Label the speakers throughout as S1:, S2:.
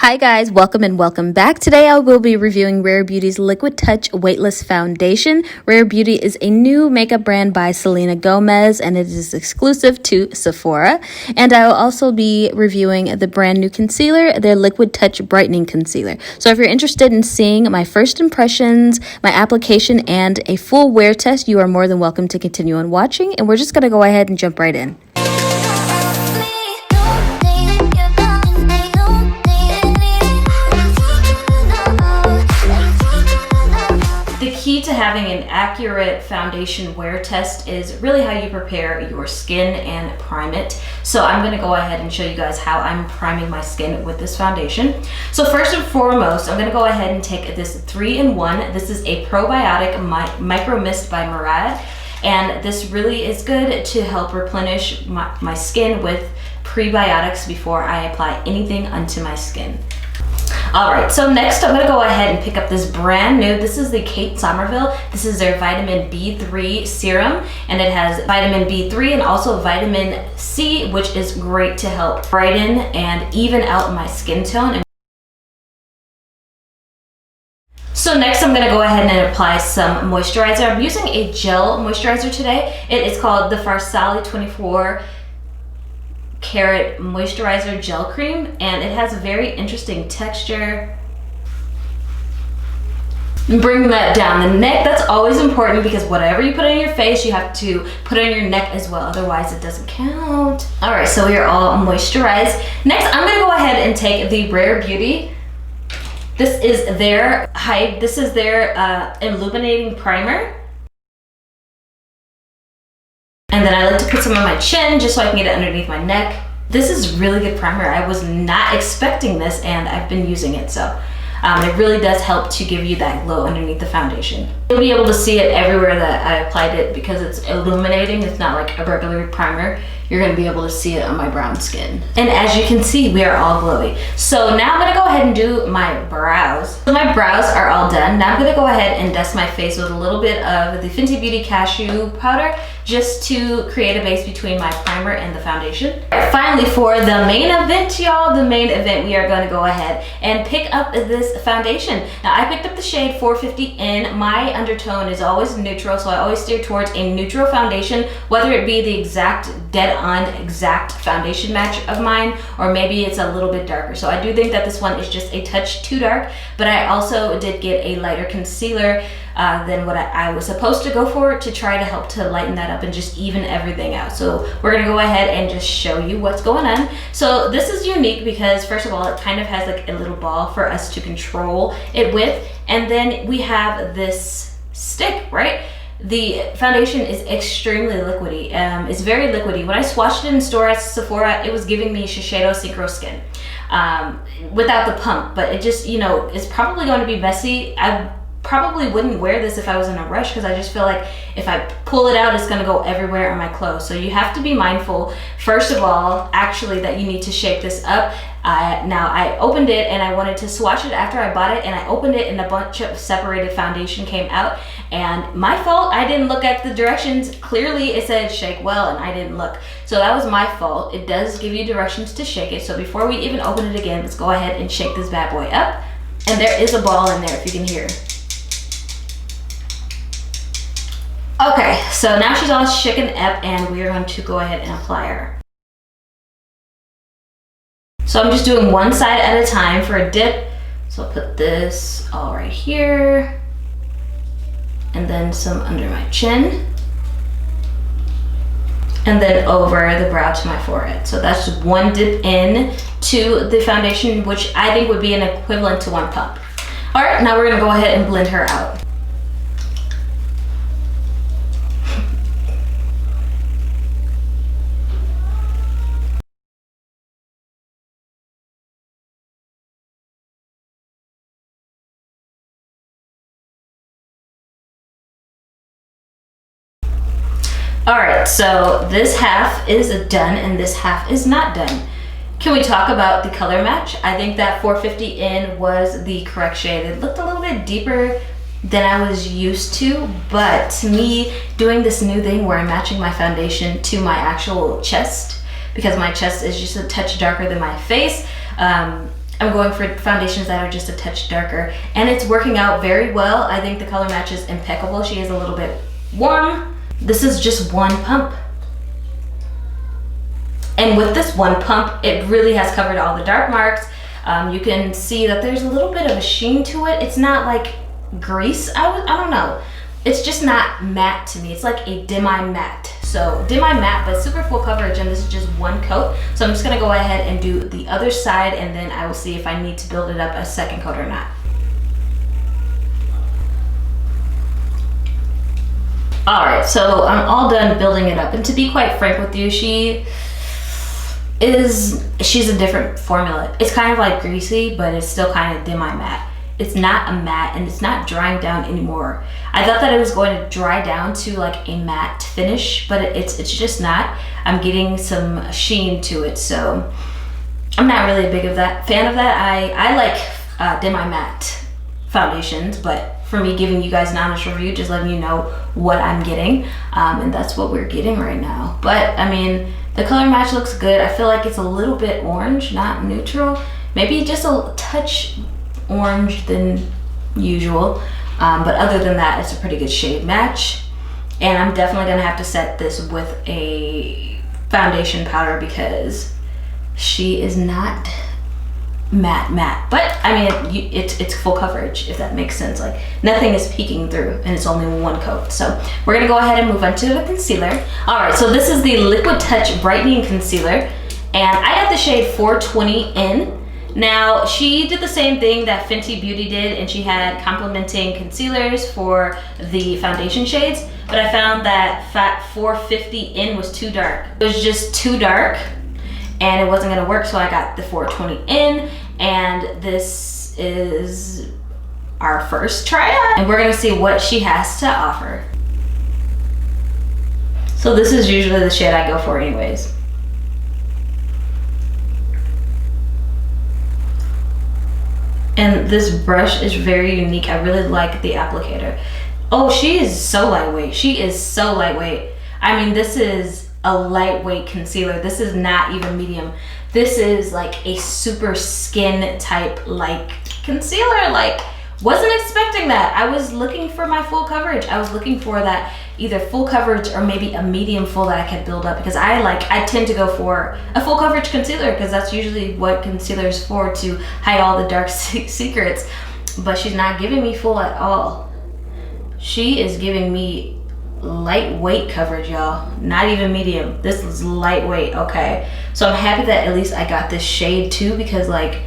S1: Hi guys, welcome and welcome back. Today I will be reviewing Rare Beauty's Liquid Touch Weightless Foundation. Rare Beauty is a new makeup brand by Selena Gomez and it is exclusive to Sephora. And I will also be reviewing the brand new concealer, their Liquid Touch Brightening Concealer. So if you're interested in seeing my first impressions, my application, and a full wear test, you are more than welcome to continue on watching. And we're just going to go ahead and jump right in. The key to having an accurate foundation wear test is really how you prepare your skin and prime it. So I'm going to go ahead and show you guys how I'm priming my skin with this foundation. So first and foremost, I'm going to go ahead and take this 3-in-1. This is a Probiotic Micro Mist by Murad. And this really is good to help replenish my skin with prebiotics before I apply anything onto my skin. Alright, so next I'm going to go ahead and pick up this brand new, this is the Somerville. This is their vitamin B3 serum, and it has vitamin B3 and also vitamin C, which is great to help brighten and even out my skin tone. So next I'm going to go ahead and apply some moisturizer. I'm using a gel moisturizer today. It is called the Farsali 24 Carat Moisturizer Gel Cream, and it has a very interesting texture. Bring that down the neck. That's always important because whatever you put on your face, you have to put on your neck as well, otherwise it doesn't count. All right, so we are all moisturized. Next I'm going to go ahead and take the Rare Beauty. This is their illuminating primer. And then I like to put some on my chin just so I can get it underneath my neck. This is really good primer. I was not expecting this and I've been using it, so it really does help to give you that glow underneath the foundation. You'll be able to see it everywhere that I applied it because it's illuminating. It's not like a regular primer. You're going to be able to see it on my brown skin. And as you can see, we are all glowy. So now I'm going to go ahead and do my brows. So my brows are all done. Now I'm going to go ahead and dust my face with a little bit of the Fenty Beauty Cashew Powder just to create a base between my primer and the foundation. Finally, for the main event, y'all, we are going to go ahead and pick up this foundation. Now I picked up the shade 450N. My undertone is always neutral, so I always steer towards a neutral foundation, whether it be the exact exact foundation match of mine, or maybe it's a little bit darker. So I do think that this one is just a touch too dark, but I also did get a lighter concealer than what I was supposed to go for to try to help to lighten that up and just even everything out. So we're gonna go ahead and just show you what's going on. So this is unique because first of all, it kind of has like a little ball for us to control it with, and then we have this stick, right? The foundation is extremely liquidy. It's very liquidy. When I swatched it in store at Sephora, it was giving me Shiseido Synchro Skin without the pump, but it just, you know, it's probably going to be messy. I probably wouldn't wear this if I was in a rush because I just feel like if I pull it out, it's going to go everywhere on my clothes. So you have to be mindful, first of all, actually, that you need to shake this up. Now I opened it and I wanted to swatch it after I bought it, and I opened it and a bunch of separated foundation came out, and my fault, I didn't look at the directions. Clearly it said shake well and I didn't look, so that was my fault. It does give you directions to shake it, so before we even open it again, let's go ahead and shake this bad boy up. And there is a ball in there if you can hear. Okay, so now she's all shaken up and we are going to go ahead and apply her. So I'm just doing one side at a time for a dip. So I'll put this all right here, and then some under my chin, and then over the brow to my forehead. So that's just one dip in to the foundation, which I think would be an equivalent to one pump. All right, now we're gonna go ahead and blend her out. All right, so this half is done and this half is not done. Can we talk about the color match? I think that 450N was the correct shade. It looked a little bit deeper than I was used to, but to me, doing this new thing where I'm matching my foundation to my actual chest, because my chest is just a touch darker than my face, I'm going for foundations that are just a touch darker, and it's working out very well. I think the color match is impeccable. She is a little bit warm. This is just one pump. And with this one pump, it really has covered all the dark marks. You can see that there's a little bit of a sheen to it. It's not like grease, I don't know. It's just not matte to me. It's like a demi-matte. So demi-matte, but super full coverage, and this is just one coat. So I'm just gonna go ahead and do the other side, and then I will see if I need to build it up a second coat or not. All right, so I'm all done building it up. And to be quite frank with you, she's a different formula. It's kind of like greasy, but it's still kind of demi-matte. It's not a matte, and it's not drying down anymore. I thought that it was going to dry down to like a matte finish, but it's just not. I'm getting some sheen to it, so I'm not really a big fan of that. I like demi-matte foundations, but for me giving you guys an honest review, just letting you know what I'm getting, and that's what we're getting right now. But I mean, the color match looks good. I feel like it's a little bit orange, not neutral. Maybe just a touch orange than usual, but other than that, it's a pretty good shade match. And I'm definitely gonna have to set this with a foundation powder because she is not matte, but I mean, it's full coverage, if that makes sense. Like nothing is peeking through, and it's only one coat. So we're gonna go ahead and move on to the concealer. All right, so this is the Liquid Touch Brightening Concealer, and I got the shade 420 in. Now, she did the same thing that Fenty Beauty did, and she had complementing concealers for the foundation shades, but I found that 450 in was too dark. It was just too dark, and it wasn't gonna work, so I got the 420 in, and this is our first try on, and we're gonna see what she has to offer. So this is usually the shade I go for anyways. And this brush is very unique. I really like the applicator. Oh, she is so lightweight. She is so lightweight. I mean, this is a lightweight concealer. This is not even medium. This is like a super skin type like concealer. Like, wasn't expecting that. I was looking for my full coverage. I was looking for that either full coverage or maybe a medium full that I could build up, because I tend to go for a full coverage concealer because that's usually what concealer is for, to hide all the dark secrets. But she's not giving me full at all. She is giving me lightweight coverage, y'all. Not even medium. This is lightweight. Okay, so I'm happy that at least I got this shade too, because like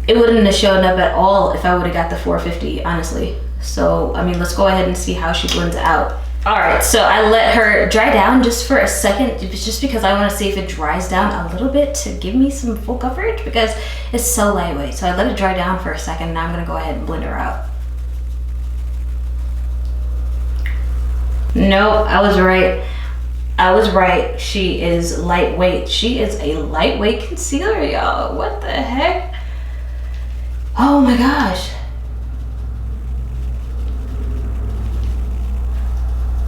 S1: it wouldn't have shown up at all if I would have got the 450, honestly. So I mean, let's go ahead and see how she blends out. All right, so I let her dry down just for a second, just because I want to see if it dries down a little bit to give me some full coverage, because it's so lightweight. So I let it dry down for a second, and now I'm gonna go ahead and blend her out. Nope, I was right. I was right. She is lightweight. She is a lightweight concealer, y'all. What the heck? Oh my gosh.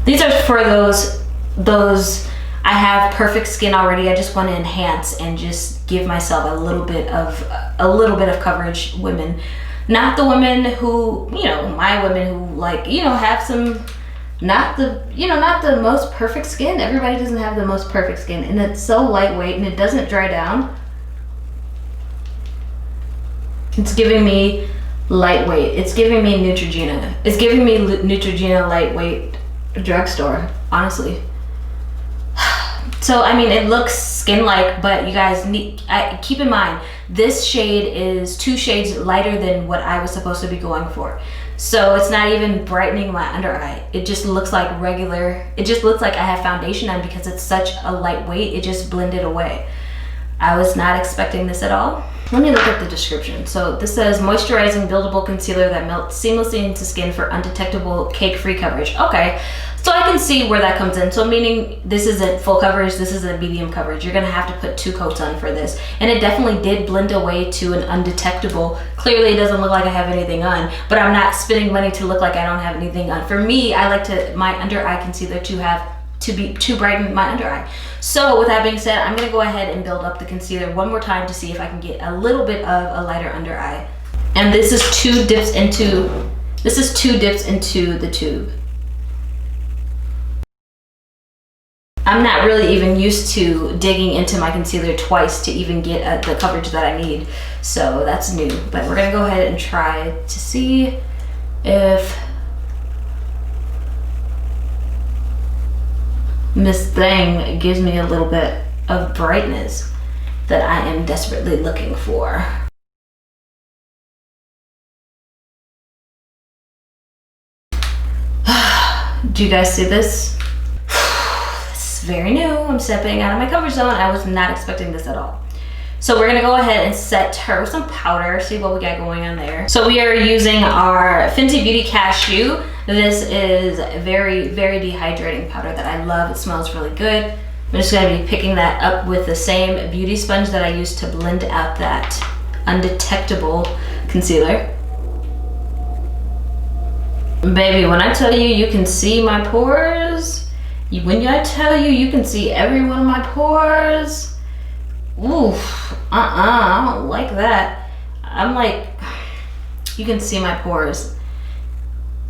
S1: These are for those I have perfect skin already. I just want to enhance and just give myself a little bit of coverage women. Not the women who, you know, my women who like, you know, have some not the most perfect skin. Everybody doesn't have the most perfect skin, and it's so lightweight and it doesn't dry down. It's giving me lightweight. It's giving me Neutrogena. It's giving me Neutrogena lightweight drugstore, honestly. So I mean, it looks skin-like, but you guys keep in mind, this shade is 2 shades lighter than what I was supposed to be going for. So it's not even brightening my under eye. It just looks like regular. It just looks like I have foundation on, because it's such a lightweight. It just blended away. I was not expecting this at all. Let me look at the description. So this says moisturizing buildable concealer that melts seamlessly into skin for undetectable cake-free coverage. Okay, so I can see where that comes in. So meaning this isn't full coverage, this is a medium coverage. You're gonna have to put 2 coats on for this. And it definitely did blend away to an undetectable. Clearly it doesn't look like I have anything on, but I'm not spending money to look like I don't have anything on. For me, I like my under eye concealer to have to brighten my under eye. So with that being said, I'm gonna go ahead and build up the concealer one more time to see if I can get a little bit of a lighter under eye. And this is two dips into the tube. I'm not really even used to digging into my concealer twice to even get the coverage that I need. So that's new, but we're gonna go ahead and try to see if this thing gives me a little bit of brightness that I am desperately looking for. Do you guys see this? This is very new. I'm stepping out of my comfort zone. I was not expecting this at all. So we're gonna go ahead and set her with some powder, see what we got going on there. So we are using our Fenty Beauty Cashew. This is very, very dehydrating powder that I love. It smells really good. I'm just gonna be picking that up with the same beauty sponge that I used to blend out that undetectable concealer. Baby, when I tell you you can see my pores, when I tell you you can see every one of my pores, oof, I don't like that. I'm like, you can see my pores.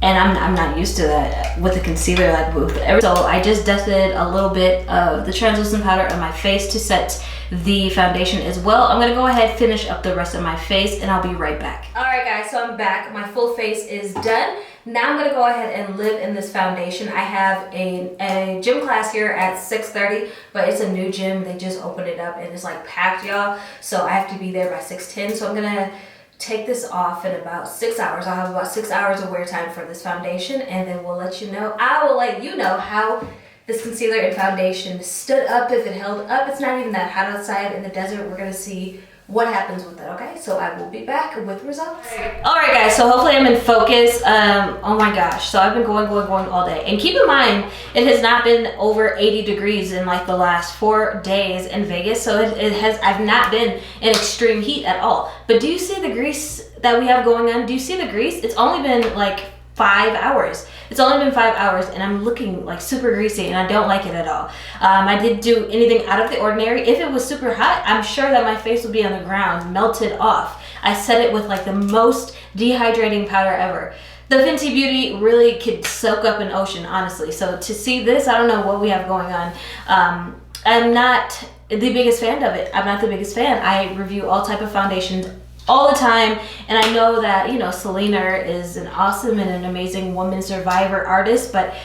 S1: And I'm not used to that with the concealer like with so I just dusted a little bit of the translucent powder on my face to set the foundation as well. I'm gonna go ahead, finish up the rest of my face, and I'll be right back. All right guys, so I'm back. My full face is done. Now I'm gonna go ahead and live in this foundation. I have a gym class here at 6:30, but it's a new gym. They just opened it up and it's like packed, y'all. So I have to be there by 6:10. So I'm gonna take this off in about 6 hours. I'll have about 6 hours of wear time for this foundation, and then we'll let you know. I will let you know how this concealer and foundation stood up, if it held up. It's not even that hot outside in the desert. We're gonna see what happens with it, okay? So I will be back with results. All right guys, so hopefully I'm in focus. Oh my gosh, so I've been going all day. And keep in mind, it has not been over 80 degrees in like the last 4 days in Vegas. So I've not been in extreme heat at all. But do you see the grease that we have going on? Do you see the grease? It's only been like 5 hours. It's only been 5 hours and I'm looking like super greasy and I don't like it at all. I didn't do anything out of the ordinary. If it was super hot, I'm sure that my face would be on the ground, melted off. I set it with like the most dehydrating powder ever. The Fenty Beauty really could soak up an ocean, honestly. So to see this, I don't know what we have going on. I'm not the biggest fan of it. I'm not the biggest fan. I review all type of foundations all the time, and I know that, you know, Selena is an awesome and an amazing woman survivor artist, but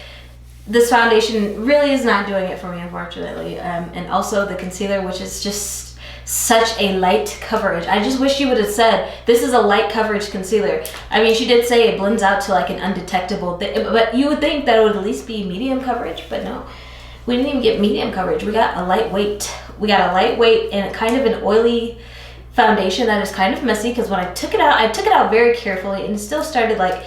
S1: this foundation really is not doing it for me, unfortunately. And also the concealer, which is just such a light coverage. I just wish she would have said this is a light coverage concealer. I mean, she did say it blends out to like an undetectable thing, but you would think that it would at least be medium coverage, but no, we didn't even get medium coverage. We got a lightweight. We got a lightweight and kind of an oily foundation that is kind of messy, because when I took it out very carefully, and it still started like,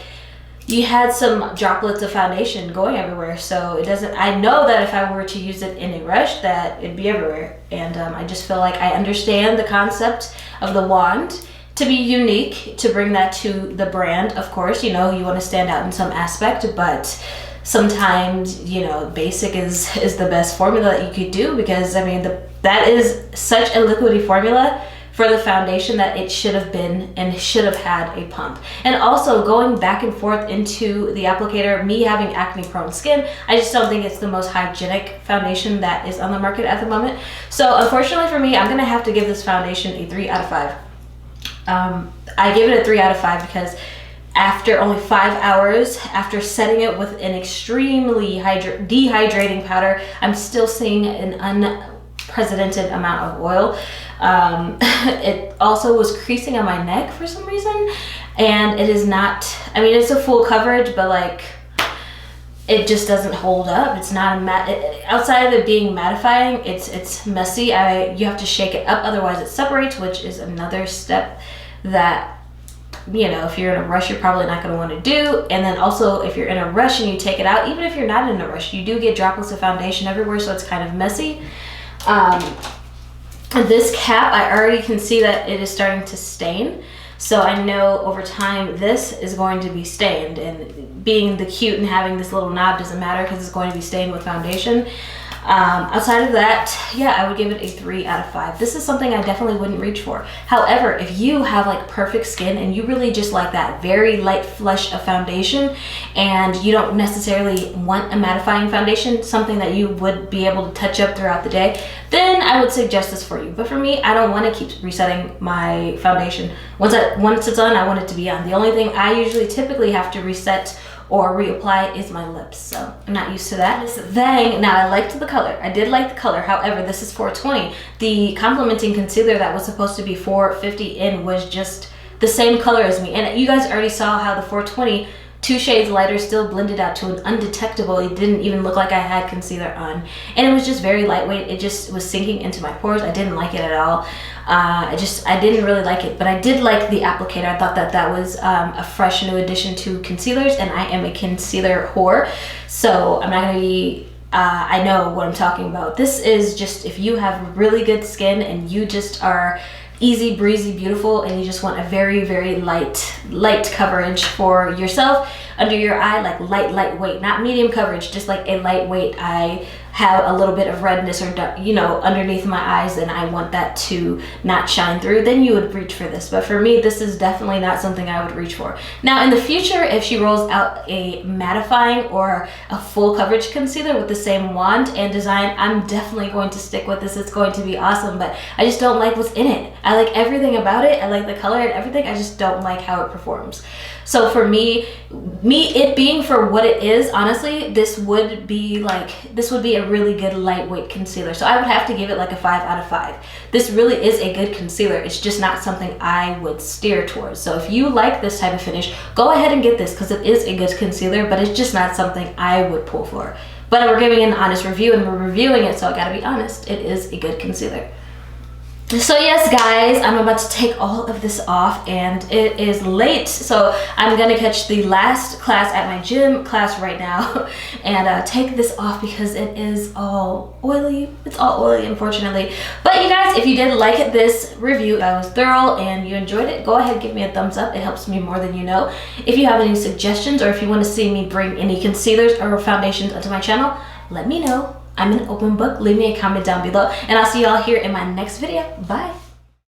S1: you had some droplets of foundation going everywhere. So it doesn't, I know that if I were to use it in a rush, that it'd be everywhere. And I just feel like I understand the concept of the wand to be unique, to bring that to the brand. Of course, you know, you want to stand out in some aspect, but sometimes, you know, basic is the best formula that you could do, because I mean, that is such a liquidy formula for the foundation that it should have been and should have had a pump. And also going back and forth into the applicator, me having acne prone skin, I just don't think it's the most hygienic foundation that is on the market at the moment. So unfortunately for me, I'm gonna have to give this foundation a 3 out of 5. I give it a 3 out of 5 because after only 5 hours, after setting it with an extremely dehydrating powder, I'm still seeing an unprecedented amount of oil. It also was creasing on my neck for some reason, and it is not, I mean, it's a full coverage, but like, it just doesn't hold up. It's not a matte, outside of it being mattifying, it's messy. You have to shake it up, otherwise it separates, which is another step that, you know, if you're in a rush, you're probably not going to want to do. And then also, if you're in a rush and you take it out, even if you're not in a rush, you do get droplets of foundation everywhere, so it's kind of messy. This cap, I already can see that it is starting to stain. So I know over time this is going to be stained, and being the cute and having this little knob doesn't matter because it's going to be stained with foundation. Outside of that, yeah, I would give it a 3 out of 5. This is something I definitely wouldn't reach for. However, if you have like perfect skin and you really just like that very light flush of foundation and you don't necessarily want a mattifying foundation, something that you would be able to touch up throughout the day, then I would suggest this for you. But for me, I don't want to keep resetting my foundation. Once it's on, I want it to be on. The only thing I usually typically have to reset or reapply is my lips, so I'm not used to that. Now I liked the color. I did like the color. However, this is $4.20. The complementing concealer that was supposed to be $4.50 in was just the same color as me. And you guys already saw how the $4.20, 2 shades lighter, still blended out to an undetectable. It didn't even look like I had concealer on. And it was just very lightweight. It just was sinking into my pores. I didn't like it at all. I didn't really like it, but I did like the applicator. I thought that was a fresh new addition to concealers, and I am a concealer whore, so I'm not gonna be, I know what I'm talking about. This is just if you have really good skin and you just are easy breezy beautiful and you just want a very, very light coverage for yourself under your eye, like lightweight, not medium coverage, just like a lightweight. I have a little bit of redness or, you know, underneath my eyes and I want that to not shine through, then you would reach for this. But for me, this is definitely not something I would reach for. Now in the future, if she rolls out a mattifying or a full coverage concealer with the same wand and design, I'm definitely going to stick with this. It's going to be awesome, but I just don't like what's in it. I like everything about it. I like the color and everything. I just don't like how it performs. So for me, it being for what it is, honestly, this would be a really good lightweight concealer. So I would have to give it like a 5 out of 5. This really is a good concealer. It's just not something I would steer towards. So if you like this type of finish, go ahead and get this because it is a good concealer, but it's just not something I would pull for. But we're giving an honest review and we're reviewing it, so I gotta be honest. It is a good concealer. So yes guys, I'm about to take all of this off and it is late, so I'm gonna catch the last class at my gym class right now and take this off because it is all oily. It's all oily, unfortunately. But you guys, if you did like this review, that was thorough and you enjoyed it, go ahead, give me a thumbs up. It helps me more than you know. If you have any suggestions or if you want to see me bring any concealers or foundations onto my channel, let me know. I'm an open book. Leave me a comment down below and I'll see y'all here in my next video. Bye.